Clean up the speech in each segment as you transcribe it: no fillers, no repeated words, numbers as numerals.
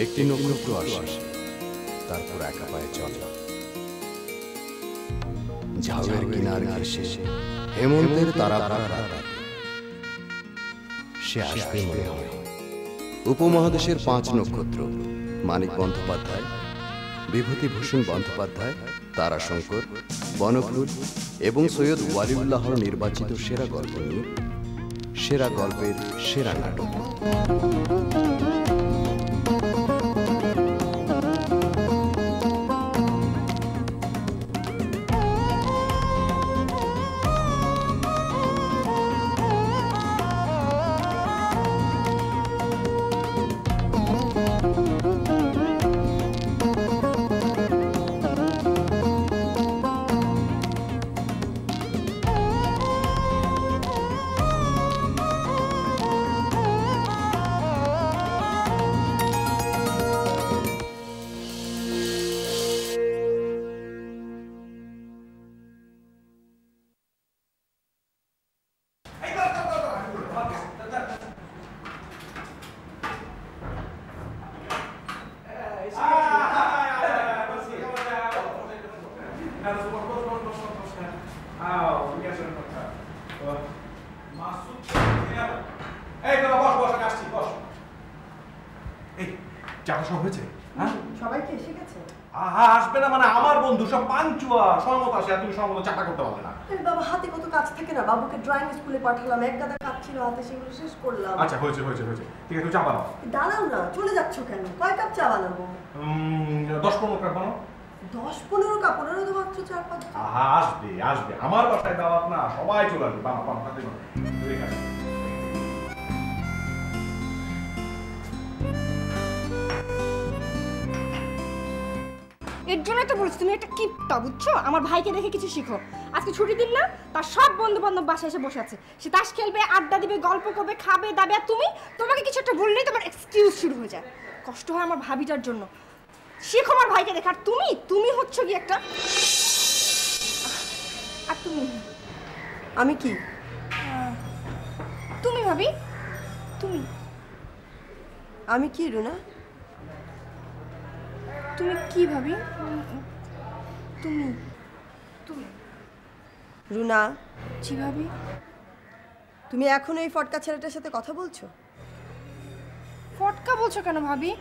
একটি নক্ষত্র আসে, তারপর একা পায়ে চলে। ঝাউয়ের কিনার ঘেঁষে হেমন্তের তারাভরা রাতে সে আসবে মনে হয়। উপমহাদেশের 5 নক্ষত্র মানিক বন্দ্যোপাধ্যায়, বিভূতিভূষণ বন্দ্যোপাধ্যায়, তারাশঙ্কর, বনফুল এবং সৈয়দ ওয়ালিউল্লাহর নির্বাচিত সেরা গল্প নিয়ে সেরা গল্পের সেরা নাটক। আসবে না মানে আমার বন্ধু সব পাঞ্চুয়া সমত আসে, তুমি সমত চাকরা করতে পারবে না। বাবা হাতে কত কাজ থাকে না, বাবুকে ড্রয়িং স্কুলে পাঠালাম, এক গাদা কাজ ছিল হাতে, সেগুলো শেষ করলাম। আচ্ছা হয়েছে হয়েছে হয়েছে, ঠিক আছে, তুমি চা বানাও। দাঁড়াও না, চলে যাচ্ছ কেন? কয় কাপ চা বানাবো? 10-15 কাপ বানাও। 10-15 কাপ? 15 তো মাত্র 4-5। আসবে আসবে, আমার বাসায় দাওয়াত না, সবাই চলে আসবে। বাবা বাবা ঠিক আছে। এর জন্যই তো বলছি তুমি একটা কিপটা, বুঝছো? আমার ভাইকে দেখে কিছু শিখো। আজকে ছুটি দিন না, তার সব বন্ধু বান্ধব বাসায় এসে বসে আছে, সে তাস খেলবে, আড্ডা দিবে, গল্প করবে, খাবে দাবে, আর তোমাকে কিছু একটা বললেই তোমার এক্সকিউজ শুরু হয়ে যায়। কষ্ট হয় আমার ভাবিটার জন্য। শিখো আমার ভাইকে দেখে। আর তুমি হচ্ছে কি একটা, আর আমি কি? তুমি ভাবি, আমি কি রুনা? তুমি কি ভাবি? তুমি রুনা। জি ভাবি। তুমি এখনো এই ফটকা ছেলেটার সাথে কথা বলছো? ফটকা বলছো কেন ভাবি?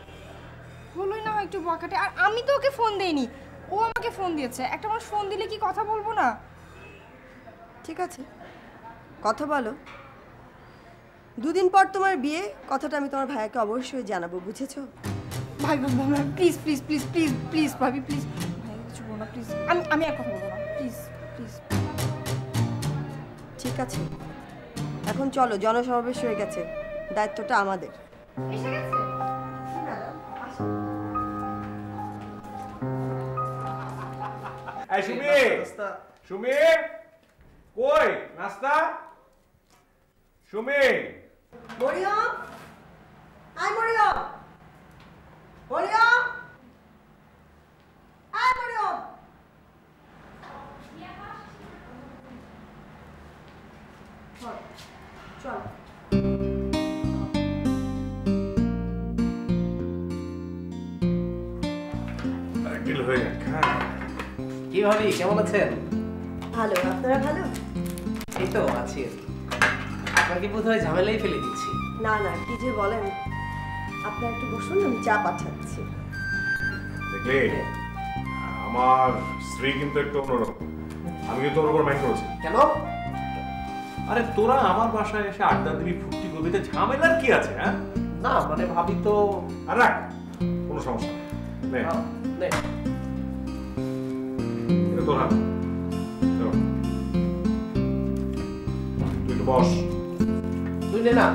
হলোই না হয় একটু বকাটে। আর আমি তো ওকে ফোন দেইনি, ও আমাকে ফোন দিয়েছে। একটা মানুষ ফোন দিলে কি কথা বলবো না? ঠিক আছে, কথা বলো। 2 দিন পর তোমার বিয়ে, কথাটা আমি তোমার ভাইয়াকে অবশ্যই জানাবো, বুঝেছো? ভাই please please please please please ভাবি প্লিজ, ভাই কিছু বলো না প্লিজ। আমি আর কথা বলবো না, প্লিজ প্লিজ। ঠিক আছে, এখন চলো, জনসমাবেশ হয়ে গেছে, দায়িত্বটা আমাদের। এসে গেছে? এই সুমি, সুমি কই নাস্তা? সুমি, মরিয়ম, আয় মরিয়ম, মরিয়ম, আয় মরিয়ম। চল। হয়ে যাক। কি ভাবি, কেমন আছেন? ভালো, আপনারা ভালো? এই তো আছি। আপনাকে বোধহয় ঝামেলাই ফেলে দিচ্ছি। না না, কি যে বলেন। আপনারা একটু বসুন, আমি চা পাঠাচ্ছি। দেখলে আমার স্ত্রী কিন্তু একটু অন্যরকম। আমি কিন্তু ওর উপর মাইন্ড করেছি। কেন? আরে তোরা আমার বাসায় এসে আড্ডা দিবি, ফুর্তি করবি, তো ঝামেলার কি আছে? হ্যাঁ না মানে ভাবি তো। আর রাখ, কোনো সমস্যা নেই। তোর হাত তুই একটু বস। তুই নে না।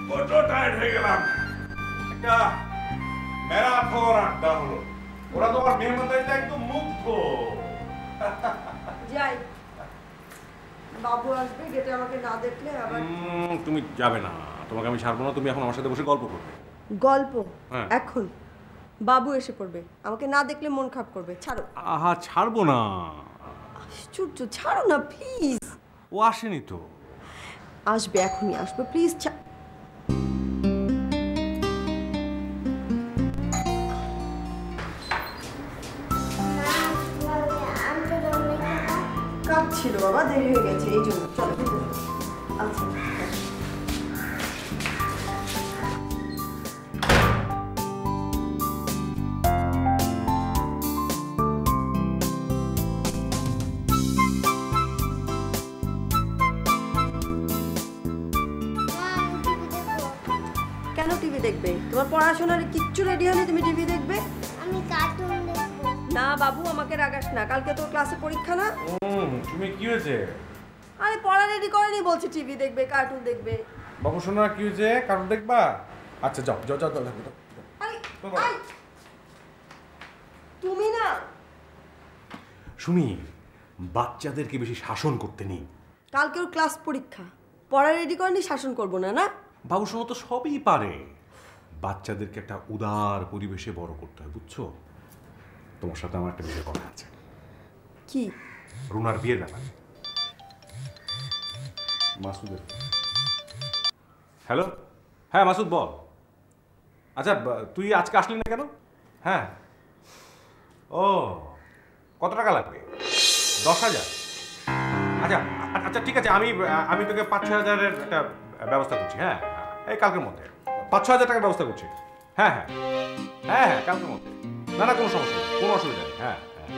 বড্ড টায়ার্ড হয়ে গেলাম। একটা ম্যারাথন আড্ডা হলো। ওরা তোমার মেহমানদারিতে একদম মুগ্ধ। যাই, বাবু আসবে, গেটে আমাকে না দেখলে আবার। তুমি যাবে না, তোমাকে আমি ছাড়বো না। তুমি এখন আমার সাথে বসে গল্প করবে। গল্প? এখন বাবু এসে পড়বে, আমাকে না দেখলে মন খারাপ করবে। ছাড়ো। আহা, ছাড়বো না। আশ্চর্য, ছাড়ো না প্লিজ। ও আসেনি তো। আসবে, এখনই আসবে, প্লিজ। কাজ ছিল বাবা, দেরি হয়ে গেছে এই জন্য। চলো ভিতরে। আচ্ছা কেন টিভি দেখবে? তোমার পড়াশোনার কিচ্ছু রেডি হয়নি, তুমি টিভি দেখবে? আমি কার্টুন দেখবো। না বাবু, আমাকে রাগাস না, কালকে তোর ক্লাসে পরীক্ষা না। তুমি কি হয়েছে? আরে পড়া রেডি করেনি, বলছি টিভি দেখবে, কার্টুন দেখবে। বাবু শোনা কি হয়েছে? কার্টুন দেখবা? আচ্ছা যাও যাও যাও যাও। আরে, আই! তুমি না সুমি, বাচ্চাদেরকে বেশি শাসন করতে নেই। কালকে ওর ক্লাস পরীক্ষা, পড়া রেডি করেনি, শাসন করবো না না? বাবু শোনো তো সবই পারে। বাচ্চাদেরকে একটা উদার পরিবেশে বড় করতে হয়, বুঝছো? তোমার সাথে আমার একটা বিষয় কথা আছে। কি? রুনার বিয়ের ব্যাপারে। মাসুদের। হ্যালো, হ্যাঁ মাসুদ বল। আচ্ছা তুই আজকে আসলি না কেন? হ্যাঁ, ও কত টাকা লাগবে? 10,000? আচ্ছা আচ্ছা ঠিক আছে, আমি তোকে 5-6 হাজারের একটা ব্যবস্থা করছি। হ্যাঁ, এই কালকের মধ্যে 5-6 হাজার টাকার ব্যবস্থা করছি। হ্যাঁ হ্যাঁ হ্যাঁ হ্যাঁ কালকের মধ্যে। না না, কোনো সমস্যা নেই, কোনো অসুবিধা নেই। হ্যাঁ হ্যাঁ।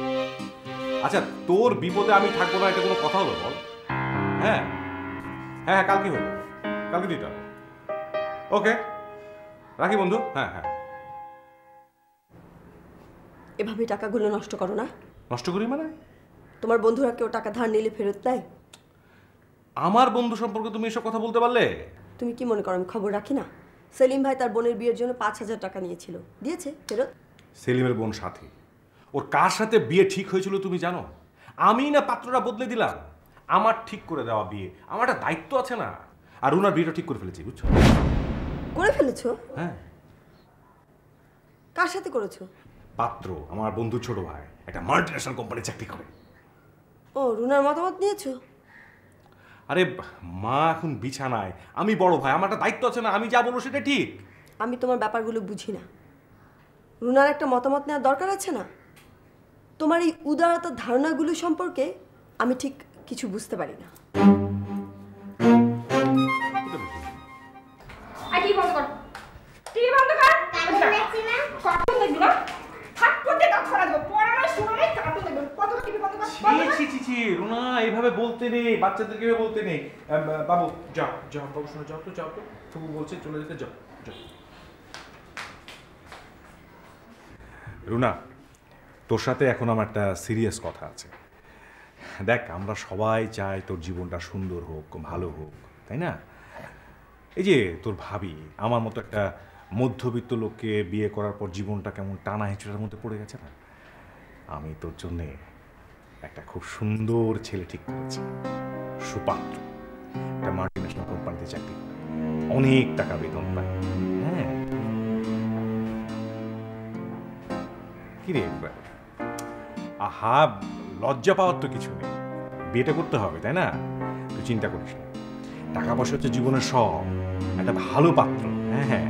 আচ্ছা তোর বিপদে আমি থাকবো না, এটা কোনো কথা হলো বল? হ্যাঁ হ্যাঁ হ্যাঁ কালকে হইল, কালকে দিতে হবে। ওকে রাখি বন্ধু। হ্যাঁ হ্যাঁ। এভাবে টাকাগুলো নষ্ট করো না। নষ্ট করি মানে? তোমার বন্ধুরা কেউ টাকা ধার নিলে ফেরত দেয়? আমার বন্ধু সম্পর্কে তুমি এসব কথা বলতে পারলে? তুমি কি মনে করো আমি খবর রাখি না? সেলিম ভাই তার বোনের বিয়ের জন্য 5,000 টাকা নিয়েছিল, দিয়েছে ফেরত। সেলিমের বোন সাথী, ওর কার সাথে বিয়ে ঠিক হয়েছিল তুমি জানো? আমি না পাত্রটা বদলে দিলাম। আমার ঠিক করে দেওয়া বিয়ে, আমার একটা দায়িত্ব আছে না? আর ওনার বিয়েটা ঠিক করে ফেলেছি, বুঝছো? করে ফেলেছো? হ্যাঁ। কার সাথে করেছো? পাত্র আমার বন্ধু ছোট ভাই, একটা মাল্টিন্যাশনাল কোম্পানি চাকরি করে। ও, রুনার মতামত নিয়েছো? আরে মা এখন বিছানায়, আমি বড় ভাই, আমার একটা দায়িত্ব আছে না? আমি যা বলবো সেটা ঠিক। আমি তোমার ব্যাপারগুলো বুঝি না। রুনার একটা মতামত নেওয়ার দরকার আছে না? তোমার এই উদারতার ধারণাগুলো সম্পর্কে আমি ঠিক কিছু বুঝতে পারি না। টিভি বন্ধ কর, টিভি বন্ধ কর। কার্টুন দেখছি না। কার্টুন দেখবি না? থাপ্পড় দিয়ে দাঁত ফাড়া দেবো। পড়া নাই, শোনা নাই, কার্টুন দেখবি। কত টিভি বন্ধ কর। ছি রুনা, এইভাবে বলতে নেই, বাচ্চাদেরকে এভাবে বলতে নেই। বাবু যাও যাও, বাবু শোনো, যাও তো যাও তো, তবু বলছে চলে যেতে, যাও যাও। রুনা, তোর সাথে এখন আমার একটা সিরিয়াস কথা আছে। দেখ, আমরা সবাই চাই তোর জীবনটা সুন্দর হোক, ভালো হোক, তাই না? এই যে তোর ভাবি আমার মতো একটা মধ্যবিত্ত লোককে বিয়ে করার পর জীবনটা কেমন টানা হেঁচড়ার মধ্যে পড়ে গেছে না? আমি তোর জন্যে একটা খুব সুন্দর ছেলে ঠিক করেছি, সুপাত্র। একটা মাল্টিন্যাশনাল কোম্পানিতে চাকরি করে, অনেক টাকা বেতন পায়। হ্যাঁ, কিরে আহা, লজ্জা পাওয়ার তো কিছু নেই, বিয়েটা করতে হবে, তাই না? তুই চিন্তা করিস না, টাকা পয়সা হচ্ছে জীবনের সব। একটা ভালো পাত্র। হ্যাঁ হ্যাঁ।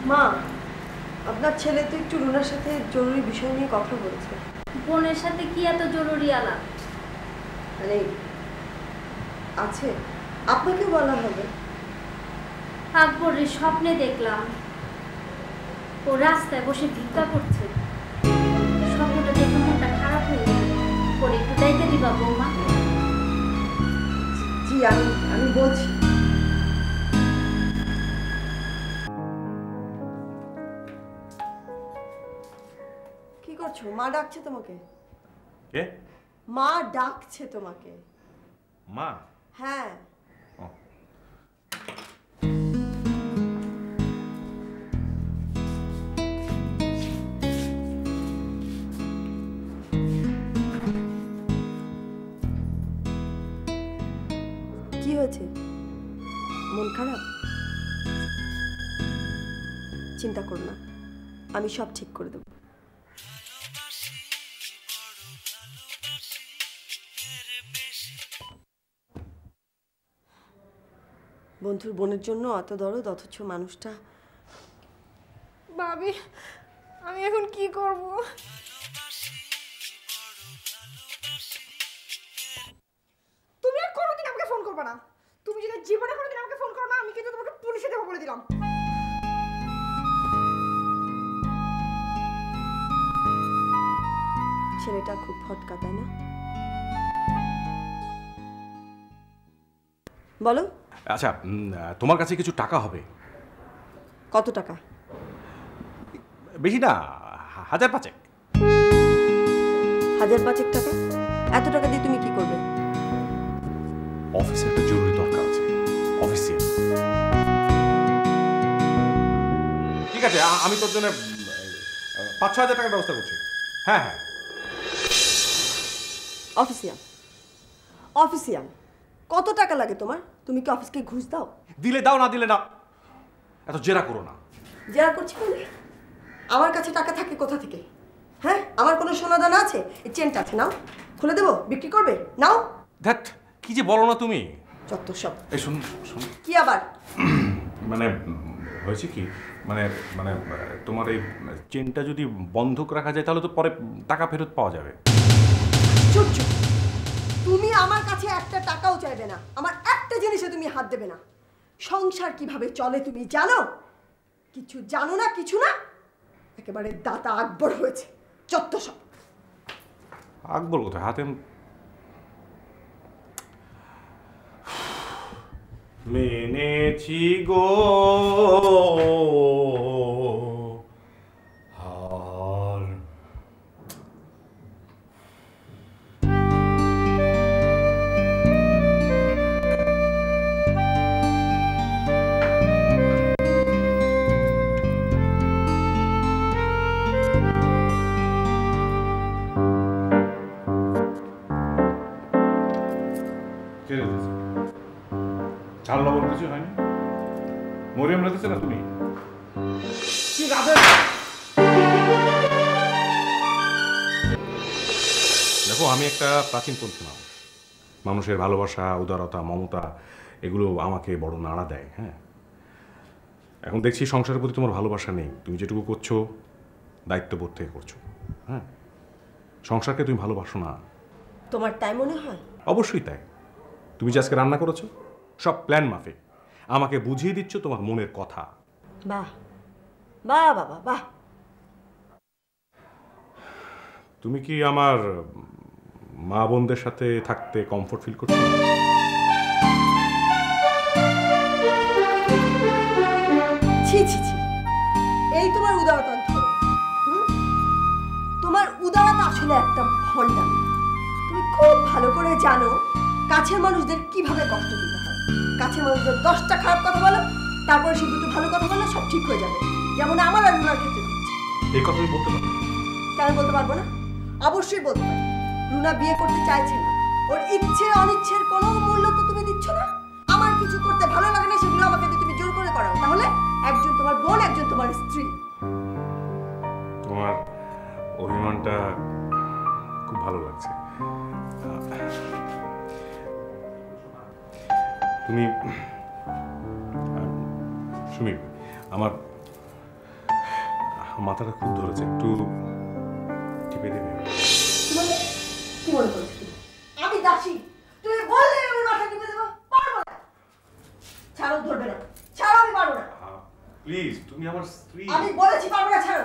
মা, আপনার ছেলে তো একটু রুনার সাথে জরুরি বিষয় নিয়ে কথা বলছে। বোনের সাথে কি এত জরুরি আলাপ? মানে আছে, আপনাকে বলা হবে। আকবরের স্বপ্নে দেখলাম ও রাস্তায় বসে ভিক্ষা করছে। স্বপ্নটা দেখে মনটা খারাপ হয়ে গেল। ওর একটু দায়িত্ব দিবা বৌমা? জি, আমি বলছি। কি করছো? মা ডাকছে তোমাকে। কে? মা ডাকছে তোমাকে। মা? হ্যাঁ। কি হয়েছে? মন খারাপ? চিন্তা করো না, আমি সব ঠিক করে দেব। বন্ধুর বোনের জন্য অত দরদ, অথচ মানুষটা। ভাবি, আমি এখন কি করব? তুমি আর কোনোদিন আমাকে ফোন করবে না। তুমি যদি জীবনে কোনোদিন আমাকে ফোন করো না, আমি কিন্তু তোমাকে পুলিশে দেবো বলে দিলাম। ছেলেটা খুব ফটকা, তাই না? বলো। আচ্ছা, তোমার কাছে কিছু টাকা হবে। কত টাকা? বেশি না, 1000-5 1000-5 টাকা? এত টাকা দিয়ে তুমি কি করবে? অফিসে একটা জরুরি দরকার আছে, অফিসে। ঠিক আছে, আমি তোর জন্য 5-6 হাজার টাকার ব্যবস্থা করছি। হ্যাঁ হ্যাঁ। অফিসিয়াল অফিসিয়াল কত টাকা লাগে তোমার? তুমি কি অফিসকে ঘুষ দাও? দিলে দাও, না দিলে না। এত জেরা করো না। জেরা করছি মানে? আমার কাছে টাকা থাকে কোথা থেকে? হ্যাঁ, আমার কোনো সোনা দানা আছে? এই চেনটা আছে, নাও, খুলে দেবো, বিক্রি করবে, নাও। ধ্যাৎ, কি যে বলো না তুমি। যত সব। এই শোন শোন, কি আবার? মানে হয়েছে কি, মানে মানে তোমার এই চেনটা যদি বন্ধক রাখা যায় তাহলে তো পরে টাকা ফেরত পাওয়া যাবে। চুপ চুপ, তুমি আমার কাছে একটা টাকাও চাইবে না, আমার একটা জিনিসে তুমি হাত দেবে না। সংসার কিভাবে চলে তুমি জানো? কিছু জানো না, কিছু না, একেবারে দাতা আকবর হয়েছে, যত সব। আকবর কোথায়? হাতে মেনেছি গো হার। ঝাল লবণ কিছু হয়নি? মরিয়াম রাখতেছে না তুমি? কি রাধে? দেখো, আমি একটা প্রাচীনপন্থী মানুষ। মানুষের ভালোবাসা, উদারতা, মমতা এগুলো আমাকে বড় নাড়া দেয়। হ্যাঁ, এখন দেখছি সংসারের প্রতি তোমার ভালোবাসা নেই। তুমি যেটুকু করছো দায়িত্ববোধ থেকে করছো। হ্যাঁ, সংসারকে তুমি ভালোবাসো না। তোমার তাই মনে হয়? অবশ্যই তাই। তুমি যে আজকে রান্না করেছো সব প্ল্যান মাফিক, আমাকে বুঝিয়ে দিচ্ছ তোমার মনের কথা। বাহ বাহ বাবা বাহ। তুমি কি আমার মা বোনদের সাথে থাকতে কমফোর্ট ফিল করছো? ছি ছি ছি, এই তোমার উদারতা ধরো। তোমার উদারতা আসলে একটা ভণ্ডামি। তুমি খুব ভালো করে জানো কাছের মানুষদের কিভাবে কষ্ট দিতে হয়। কাছের মানুষদের 10টা খারাপ কথা বলো, তারপরে সে দুটো ভালো কথা বললে সব ঠিক হয়ে যাবে। যেমন আমার আর রুনার ক্ষেত্রে হচ্ছে। এই কথা আমি বলতে পারো? কেন বলতে পারবো না? অবশ্যই বলতে পারি। রুনা বিয়ে করতে চাইছে না, ওর ইচ্ছে অনিচ্ছের কোনো মূল্য তো তুমি দিচ্ছ না। আমার কিছু করতে ভালো লাগে না, সেগুলো আমাকে তুমি জোর করে করাও। তাহলে একজন তোমার বোন, একজন তোমার স্ত্রী। তোমার অভিমানটা খুব ভালো লাগছে। তুমি সুমি, আমার মাথাটা খুব ধরেছে, একটু টিপে দেবে? কি মনে করছো তুমি? আমি দাসী, তুমি বললে আমি মাথা টিপে দেবো? পারবো না। ছাড়ো, ধরবে না। ছাড়ো, আমি পারবো না। প্লিজ, তুমি আমার স্ত্রী। আমি বলেছি পারবো না, ছাড়ো।